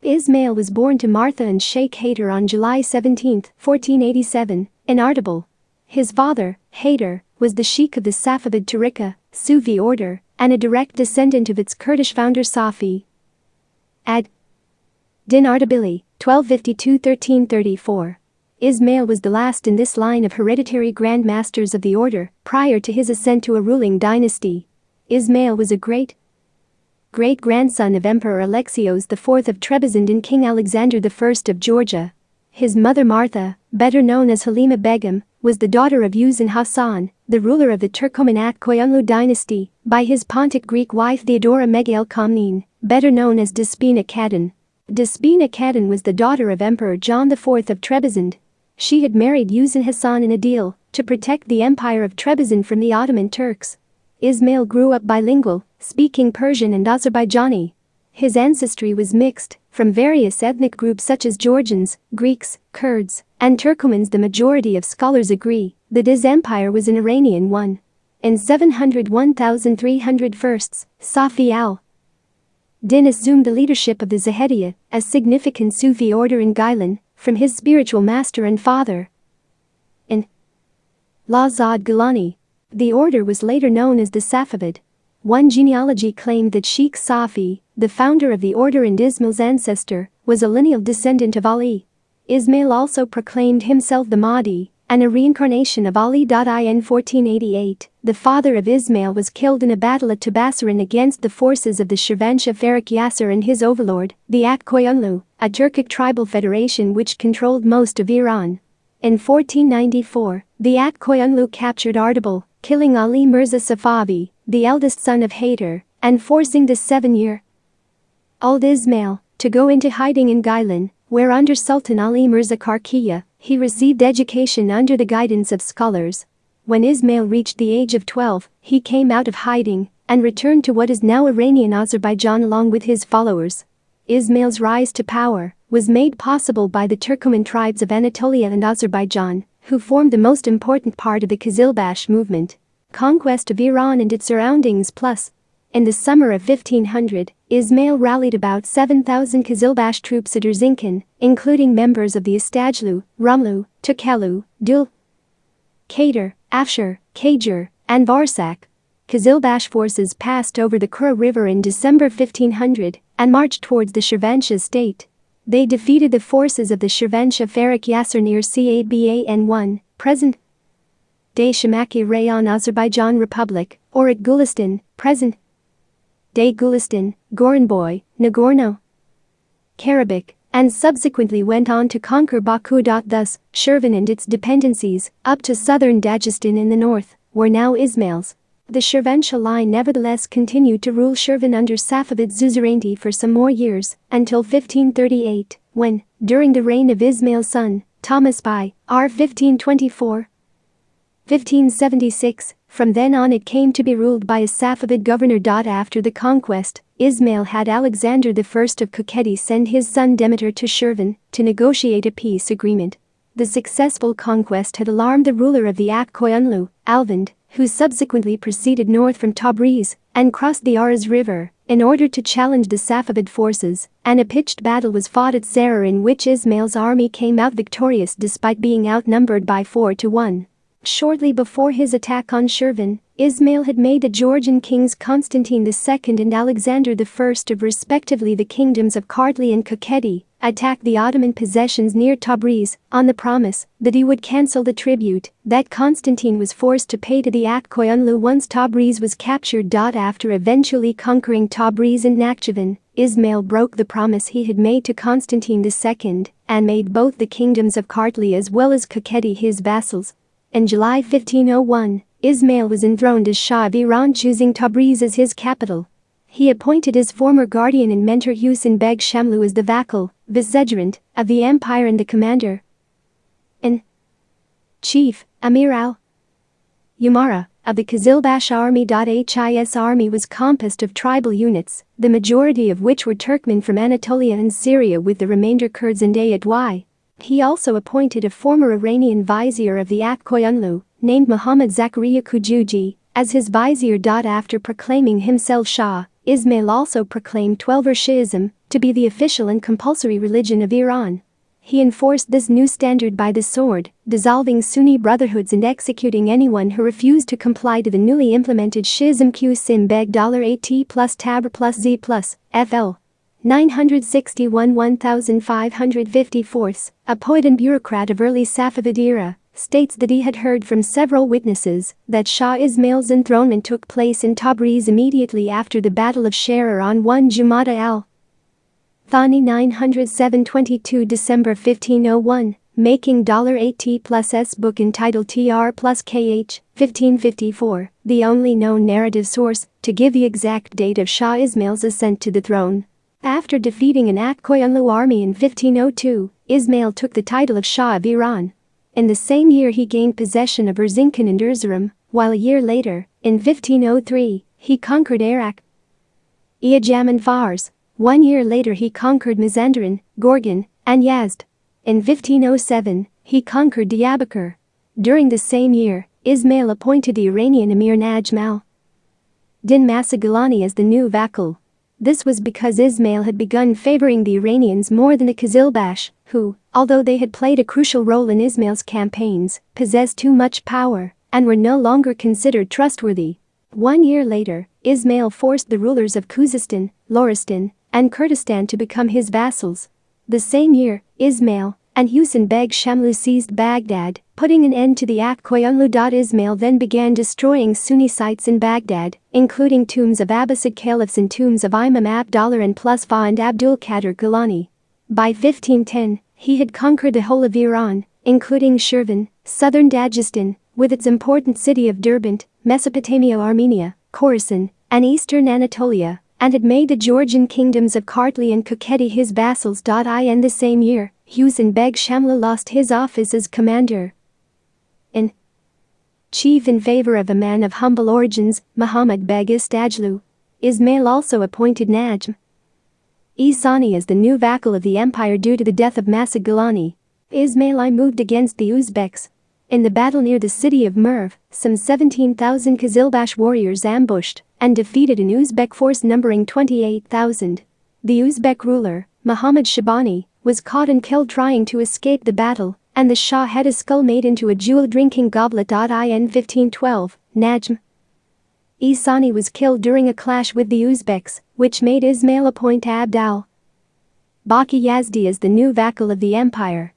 Ismail was born to Martha and Sheikh Hayder on July 17, 1487, in Ardabil. His father, Hayder, was the Sheikh of the Safavid Tariqa, Sufi order, and a direct descendant of its Kurdish founder Safi ad-Din Ardabili, 1252–1334. Ismail was the last in this line of hereditary Grand Masters of the order prior to his ascent to a ruling dynasty. Ismail was a great-grandson of Emperor Alexios IV of Trebizond and King Alexander I of Georgia. His mother Martha, better known as Halima Begum, was the daughter of Uzun Hasan, the ruler of the Turkoman Akkoyunlu dynasty, by his Pontic Greek wife Theodora Megael Komnene, better known as Despina Kadın. Despina Kadın was the daughter of Emperor John IV of Trebizond. She had married Uzun Hasan in a deal to protect the Empire of Trebizond from the Ottoman Turks. Ismail grew up bilingual, speaking Persian and Azerbaijani. His ancestry was mixed, from various ethnic groups such as Georgians, Greeks, Kurds, and Turkomans. The majority of scholars agree that his empire was an Iranian one. In 701,301, Safi al-Din assumed the leadership of the Zahediyya, a significant Sufi order in Gilan, from his spiritual master and father, in-law Zad Gilani. The order was later known as the Safavid. One genealogy claimed that Sheikh Safi, the founder of the order and Ismail's ancestor, was a lineal descendant of Ali. Ismail also proclaimed himself the Mahdi, and a reincarnation of Ali. In 1488, the father of Ismail was killed in a battle at Tabasaran against the forces of the Shirvanshah Farik Yasser and his overlord, the Akkoyunlu, a Turkic tribal federation which controlled most of Iran. In 1494, the Akkoyunlu captured Ardabil, killing Ali Mirza Safavi, the eldest son of Hayder, and forcing the 7-year-old Ismail to go into hiding in Gilan, where under Sultan Ali Mirza Karkiya, he received education under the guidance of scholars. When Ismail reached the age of 12, he came out of hiding and returned to what is now Iranian Azerbaijan along with his followers. Ismail's rise to power was made possible by the Turkoman tribes of Anatolia and Azerbaijan, who formed the most important part of the Qizilbash movement. Conquest of Iran and its surroundings plus. In the summer of 1500, Ismail rallied about 7,000 Qizilbash troops at Erzincan, including members of the Istajlu, Rumlu, Tukelu, Dul, Kader, Afshar, Kajur, and Varsak. Qizilbash forces passed over the Kura River in December 1500 and marched towards the Shirvanshah state. They defeated the forces of the Shirvanshah Farik Yasser near Caban, present-day Shamaki Rayon Azerbaijan Republic, or at Gulistan, present-day Gulistan, Goranboy, Nagorno-Karabakh, and subsequently went on to conquer Baku. Thus, Shirvan and its dependencies, up to southern Dagestan in the north, were now Ismail's. The Shirvanshah line nevertheless continued to rule Shirvan under Safavid suzerainty for some more years, until 1538, when, during the reign of Ismail's son, Thomas I, r. 1524–1576, from then on it came to be ruled by a Safavid governor. After the conquest, Ismail had Alexander I of Kakheti send his son Demeter to Shirvan to negotiate a peace agreement. The successful conquest had alarmed the ruler of the Akkoyunlu, Alvand, who subsequently proceeded north from Tabriz and crossed the Aras River in order to challenge the Safavid forces, and a pitched battle was fought at Sarar in which Ismail's army came out victorious despite being outnumbered by 4-1. Shortly before his attack on Shirvan, Ismail had made the Georgian kings Constantine II and Alexander I of respectively the kingdoms of Kartli and Kakheti attack the Ottoman possessions near Tabriz on the promise that he would cancel the tribute that Constantine was forced to pay to the Akkoyunlu once Tabriz was captured. After eventually conquering Tabriz and Nakhchivan, Ismail broke the promise he had made to Constantine II and made both the kingdoms of Kartli as well as Kakheti his vassals. In July 1501, Ismail was enthroned as Shah of Iran, choosing Tabriz as his capital. He appointed his former guardian and mentor Husain Beg Shamlu as the vicegerent of the empire and the commander-in-chief, Amir al-Umara, of the Qizilbash army. His army was composed of tribal units, the majority of which were Turkmen from Anatolia and Syria with the remainder Kurds and Ayatollah. He also appointed a former Iranian vizier of the Akkoyunlu, named Muhammad Zakaria Kujugi, as his vizier. After proclaiming himself Shah, Ismail also proclaimed Twelver Shi'ism, to be the official and compulsory religion of Iran. He enforced this new standard by the sword, dissolving Sunni brotherhoods and executing anyone who refused to comply to the newly implemented Shizm Q Sim Beg $AT plus Tabr plus Z plus FL 961 1554. A poet and bureaucrat of early Safavid era states that he had heard from several witnesses that Shah Ismail's enthronement took place in Tabriz immediately after the Battle of Sharar on 1 Jumada al-Thani 907-22 December 1501, making $AT plus S book entitled TR plus KH 1554 the only known narrative source to give the exact date of Shah Ismail's ascent to the throne. After defeating an Akkoyunlu army in 1502, Ismail took the title of Shah of Iran. In the same year he gained possession of Erzincan and Erzurum, while a year later, in 1503, he conquered Arak, Iyajam and Fars. 1 year later he conquered Mazandaran, Gorgan, and Yazd. In 1507, he conquered Diyarbakir. During the same year, Ismail appointed the Iranian emir Najm al-Din Masagilani as the new vassal. This was because Ismail had begun favoring the Iranians more than the Qizilbash, who, although they had played a crucial role in Ismail's campaigns, possessed too much power and were no longer considered trustworthy. 1 year later, Ismail forced the rulers of Khuzestan, Loristan, and Kurdistan to become his vassals. The same year, Ismail and Husain Beg Shamlu seized Baghdad, putting an end to the Akkoyunlu. Ismail then began destroying Sunni sites in Baghdad, including tombs of Abbasid caliphs and tombs of Imam Abdallah and Plusfa and Abdul Qadir Gilani. By 1510, he had conquered the whole of Iran, including Shirvan, southern Dagestan, with its important city of Derbent, Mesopotamia, Armenia, Khorasan, and eastern Anatolia, and had made the Georgian kingdoms of Kartli and Kakheti his vassals. In the same year, Husain Beg Shamlu lost his office as commander-in chief in favor of a man of humble origins, Muhammad Beg Istajlu. Ismail also appointed Najm Isani as the new vassal of the empire due to the death of Masagilani. Ismail I moved against the Uzbeks. In the battle near the city of Merv, some 17,000 Qizilbash warriors ambushed and defeated an Uzbek force numbering 28,000. The Uzbek ruler, Muhammad Shabani, was caught and killed trying to escape the battle, and the Shah had his skull made into a jewel drinking goblet. In 1512, Najm Isani was killed during a clash with the Uzbeks, which made Ismail appoint Abd al-Baqi Yazdi as the new vassal of the empire.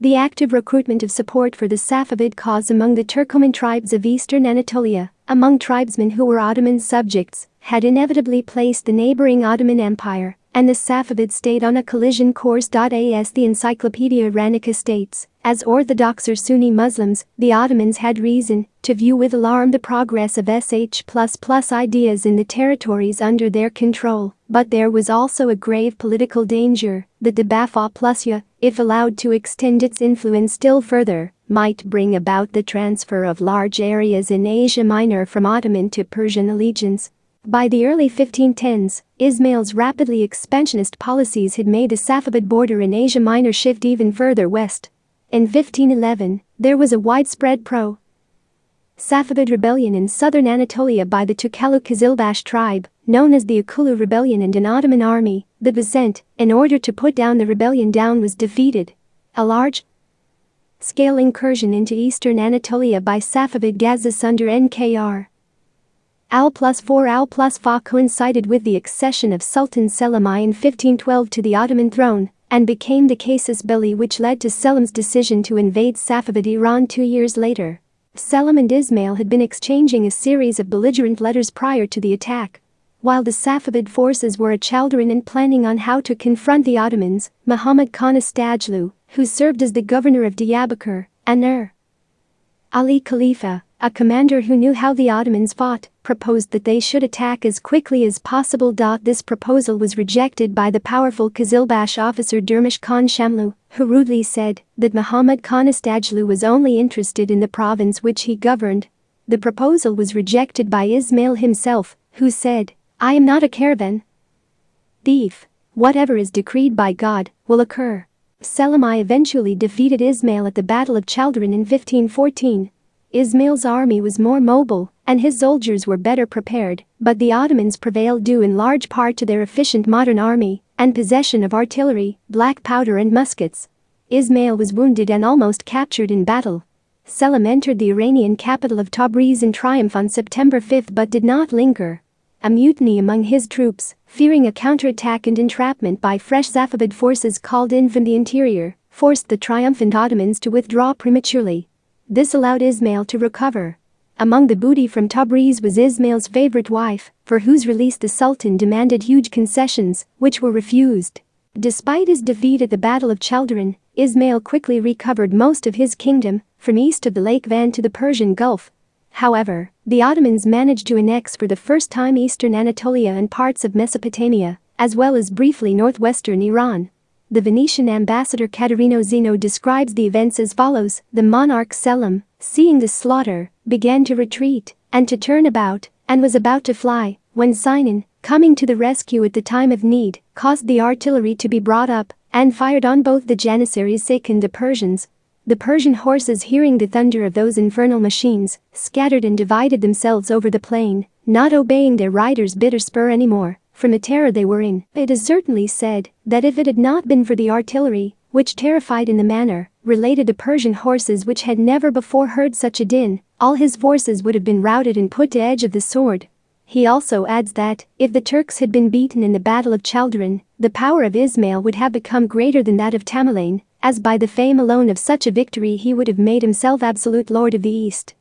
The active recruitment of support for the Safavid cause among the Turkoman tribes of eastern Anatolia, among tribesmen who were Ottoman subjects, had inevitably placed the neighboring Ottoman Empire and the Safavid state on a collision course. As the Encyclopedia Iranica states, as Orthodox or Sunni Muslims, the Ottomans had reason to view with alarm the progress of sh++ ideas in the territories under their control, but there was also a grave political danger that the Bafaplusya, if allowed to extend its influence still further, might bring about the transfer of large areas in Asia Minor from Ottoman to Persian allegiance. By the early 1510s, Ismail's rapidly expansionist policies had made the Safavid border in Asia Minor shift even further west. In 1511, there was a widespread pro-Safavid rebellion in southern Anatolia by the Tukalu Qizilbash tribe, known as the Akulu Rebellion, and an Ottoman army that was sent in order to put down the rebellion was defeated. A large-scale incursion into eastern Anatolia by Safavid Ghazis under Nkr Al+4 Al+Fa coincided with the accession of Sultan Selim I in 1512 to the Ottoman throne and became the casus belli which led to Selim's decision to invade Safavid Iran 2 years later. Selim and Ismail had been exchanging a series of belligerent letters prior to the attack. While the Safavid forces were at Chaldiran and planning on how to confront the Ottomans, Muhammad Khan Istajlu, who served as the governor of Diyarbakir, and Ali Khalifa, a commander who knew how the Ottomans fought, proposed that they should attack as quickly as possible. This proposal was rejected by the powerful Qizilbash officer Dermish Khan Shamlu, who rudely said that Muhammad Khan Istajlu was only interested in the province which he governed. The proposal was rejected by Ismail himself, who said, "I am not a caravan thief. Whatever is decreed by God will occur." Selim I eventually defeated Ismail at the Battle of Chaldiran in 1514. Ismail's army was more mobile, and his soldiers were better prepared, but the Ottomans prevailed due in large part to their efficient modern army and possession of artillery, black powder and muskets. Ismail was wounded and almost captured in battle. Selim entered the Iranian capital of Tabriz in triumph on September 5 but did not linger. A mutiny among his troops, fearing a counterattack and entrapment by fresh Safavid forces called in from the interior, forced the triumphant Ottomans to withdraw prematurely. This allowed Ismail to recover. Among the booty from Tabriz was Ismail's favorite wife, for whose release the Sultan demanded huge concessions, which were refused. Despite his defeat at the Battle of Chaldiran, Ismail quickly recovered most of his kingdom, from east of the Lake Van to the Persian Gulf. However, the Ottomans managed to annex for the first time eastern Anatolia and parts of Mesopotamia, as well as briefly northwestern Iran. The Venetian ambassador Caterino Zeno describes the events as follows: the monarch Selim, seeing the slaughter, began to retreat and to turn about, and was about to fly, when Sinan, coming to the rescue at the time of need, caused the artillery to be brought up and fired on both the Janissaries and the Persians. The Persian horses, hearing the thunder of those infernal machines, scattered and divided themselves over the plain, not obeying their riders' bit or spur anymore, from the terror they were in. It is certainly said that if it had not been for the artillery, which terrified in the manner related to Persian horses which had never before heard such a din, all his forces would have been routed and put to edge of the sword. He also adds that, if the Turks had been beaten in the Battle of Chaldiran, the power of Ismail would have become greater than that of Tamerlane, as by the fame alone of such a victory he would have made himself absolute lord of the East.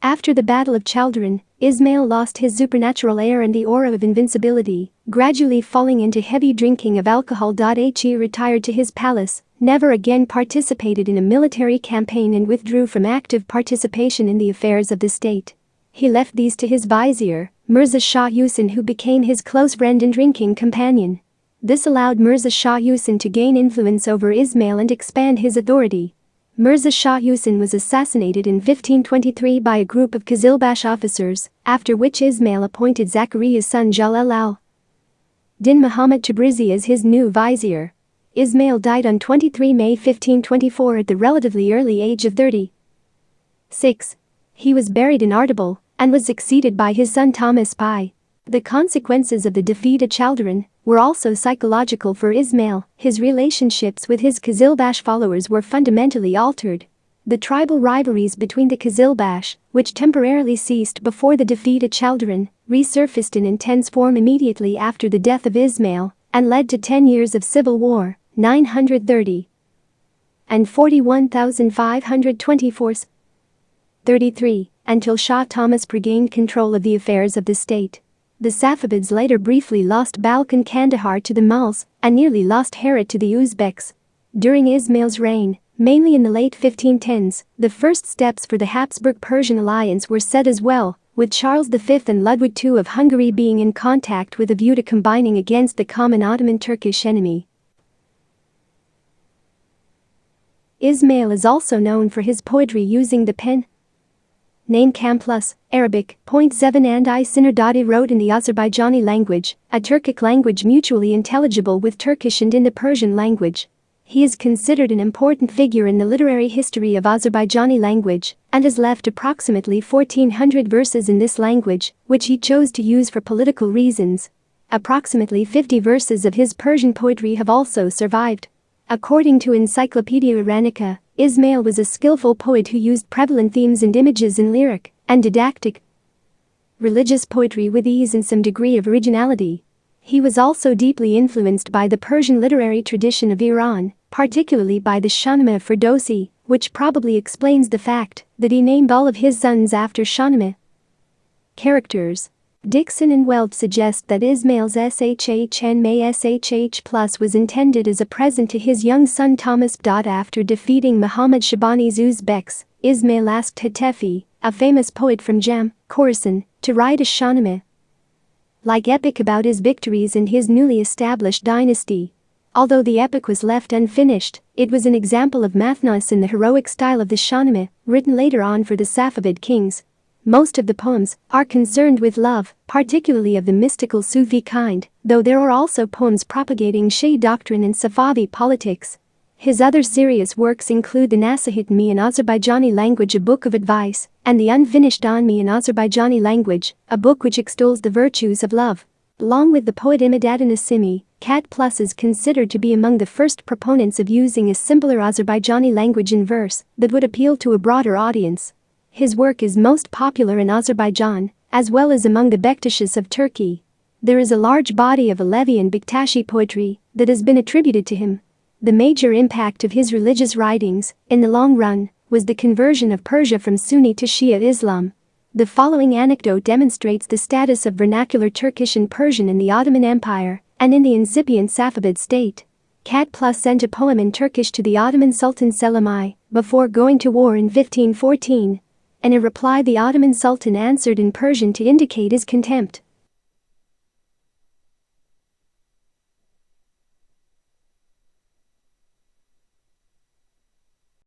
After the Battle of Chaldiran, Ismail lost his supernatural air and the aura of invincibility, gradually falling into heavy drinking of alcohol. He retired to his palace, never again participated in a military campaign and withdrew from active participation in the affairs of the state. He left these to his vizier, Mirza Shah Hussain, who became his close friend and drinking companion. This allowed Mirza Shah Hussain to gain influence over Ismail and expand his authority. Mirza Shah Hussain was assassinated in 1523 by a group of Qizilbash officers, after which Ismail appointed Zakariya's son Jalal al-Din Muhammad Tabrizi as his new vizier. Ismail died on 23 May 1524 at the relatively early age of 36. He was buried in Ardabil and was succeeded by his son Thomas I. The consequences of the defeat at Chaldiran were also psychological for Ismail. His relationships with his Qizilbash followers were fundamentally altered. The tribal rivalries between the Qizilbash, which temporarily ceased before the defeat at Chaldiran, resurfaced in intense form immediately after the death of Ismail and led to 10 years of civil war, 930 and 41,524. 33, until Shah Thomas regained control of the affairs of the state. The Safavids later briefly lost Balkan Kandahar to the Mughals and nearly lost Herat to the Uzbeks. During Ismail's reign, mainly in the late 1510s, the first steps for the Habsburg-Persian alliance were set as well, with Charles V and Ludwig II of Hungary being in contact with a view to combining against the common Ottoman-Turkish enemy. Ismail is also known for his poetry using the pen name Kam plus Arabic, .7 and I Sinardadi wrote in the Azerbaijani language, a Turkic language mutually intelligible with Turkish, and in the Persian language. He is considered an important figure in the literary history of Azerbaijani language and has left approximately 1,400 verses in this language, which he chose to use for political reasons. Approximately 50 verses of his Persian poetry have also survived. According to Encyclopedia Iranica, Ismail was a skillful poet who used prevalent themes and images in lyric and didactic religious poetry with ease and some degree of originality. He was also deeply influenced by the Persian literary tradition of Iran, particularly by the Shahnameh of Ferdowsi, which probably explains the fact that he named all of his sons after Shahnameh characters. Dixon and Weld suggest that Ismail's SHH was intended as a present to his young son Thomas. After defeating Muhammad Shabani's Uzbeks, Ismail asked Hatefi, a famous poet from Jam, Khorasan, to write a Shahnameh-like epic about his victories and his newly established dynasty. Although the epic was left unfinished, it was an example of mathnos in the heroic style of the Shahnameh, written later on for the Safavid kings. Most of the poems are concerned with love, particularly of the mystical Sufi kind, though there are also poems propagating Shia doctrine and Safavi politics. His other serious works include the Nasihat-me in Azerbaijani language, a book of advice, and the Unfinished on Me in Azerbaijani language, a book which extols the virtues of love. Along with the poet Imad Nasimi, Cat Plus is considered to be among the first proponents of using a simpler Azerbaijani language in verse that would appeal to a broader audience. His work is most popular in Azerbaijan, as well as among the Bektashis of Turkey. There is a large body of Alevi and Bektashi poetry that has been attributed to him. The major impact of his religious writings, in the long run, was the conversion of Persia from Sunni to Shia Islam. The following anecdote demonstrates the status of vernacular Turkish and Persian in the Ottoman Empire and in the incipient Safavid state. Cat Plus sent a poem in Turkish to the Ottoman Sultan Selim I before going to war in 1514. In a reply, the Ottoman Sultan answered in Persian to indicate his contempt.